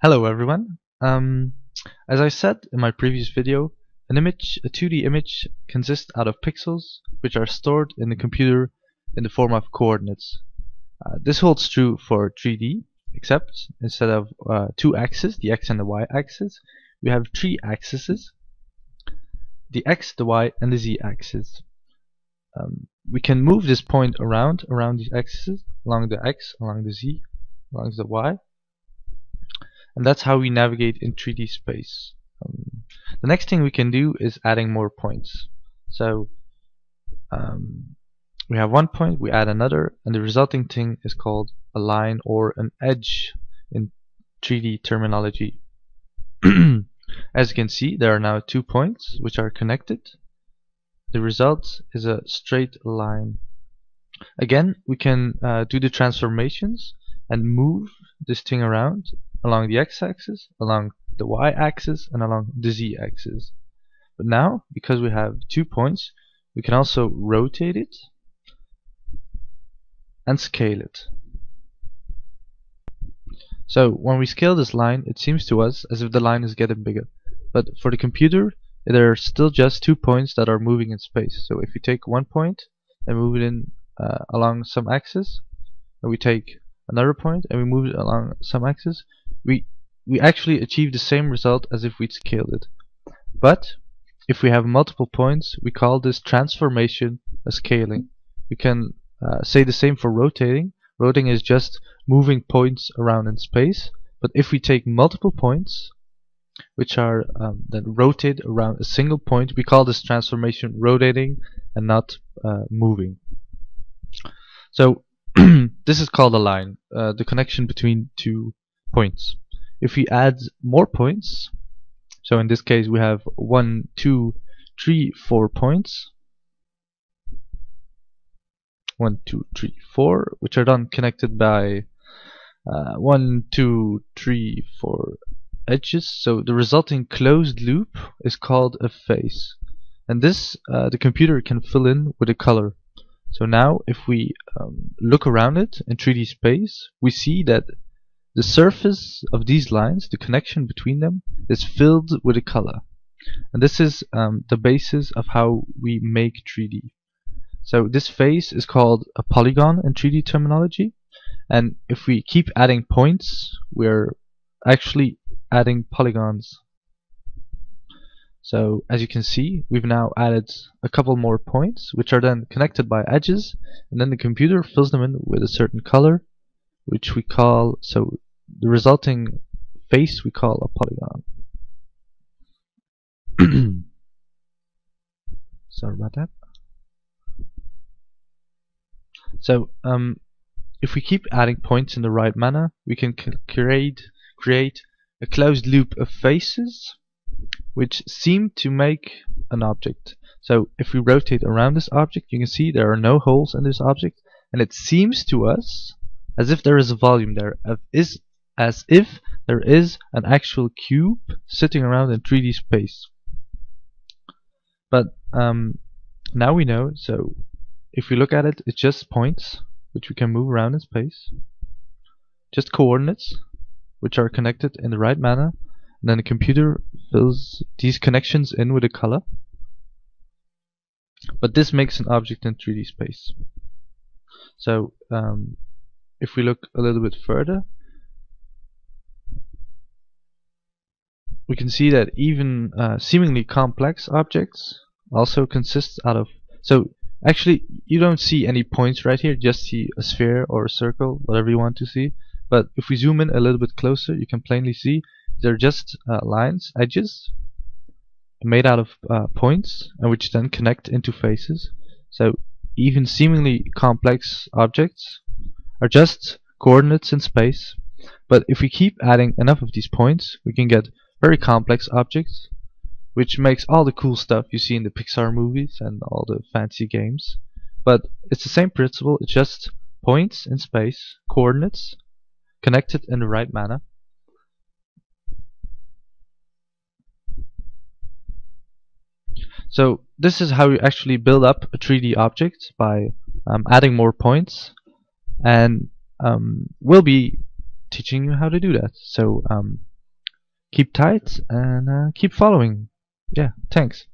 Hello everyone. As I said in my previous video, a 2D image consists out of pixels which are stored in the computer in the form of coordinates. This holds true for 3D, except instead of two axes, the x and the y axis, we have three axes, the x, the y, and the z axis. We can move this point around these axes, along the x, along the z, along the y, and that's how we navigate in 3D space. The next thing we can do is adding more points. So we have one point, we add another, and the resulting thing is called a line or an edge in 3D terminology. As you can see, there are now 2 points which are connected. The result is a straight line. Again, we can do the transformations and move this thing around along the x-axis, along the y-axis, and along the z-axis. But now, because we have 2 points, we can also rotate it and scale it. So when we scale this line, it seems to us as if the line is getting bigger. But for the computer, there are still just 2 points that are moving in space. So if we take 1 point and move it in along some axis, and we take another point and we move it along some axis, we actually achieve the same result as if we'd scaled it. But if we have multiple points, we call this transformation a scaling. We can say the same for rotating. Rotating is just moving points around in space. But if we take multiple points, which are then rotate around a single point, we call this transformation rotating and not moving. So this is called a line, the connection between 2 points. If we add more points, so in this case we have 1, 2, 3, 4 points, 1, 2, 3, 4, which are then connected by 1, 2, 3, 4 edges. So the resulting closed loop is called a face, and this the computer can fill in with a color. So now if we look around it in 3D space, we see that the surface of these lines, the connection between them, is filled with a color. And this is the basis of how we make 3D. So this face is called a polygon in 3D terminology, and if we keep adding points, we're actually adding polygons. So as you can see, we've now added a couple more points, which are then connected by edges, and then the computer fills them in with a certain color, which we call, so the resulting face we call a polygon. Sorry about that. So if we keep adding points in the right manner, we can create a closed loop of faces which seem to make an object. So if we rotate around this object, you can see there are no holes in this object, and it seems to us as if there is a volume there, as if there is an actual cube sitting around in 3D space. But now we know, so if we look at it, it's just points which we can move around in space, just coordinates which are connected in the right manner, and then the computer fills these connections in with a color. But this makes an object in 3D space. So if we look a little bit further, we can see that even seemingly complex objects also consist out of, so actually you don't see any points right here, just see a sphere or a circle, whatever you want to see. But if we zoom in a little bit closer, you can plainly see they're just lines, edges, made out of points, and which then connect into faces. So even seemingly complex objects are just coordinates in space. But if we keep adding enough of these points, we can get very complex objects, which makes all the cool stuff you see in the Pixar movies and all the fancy games. But it's the same principle, it's just points in space, coordinates, connected in the right manner. So this is how you actually build up a 3D object, by adding more points, and we'll be teaching you how to do that. So keep tight and keep following. Yeah, thanks.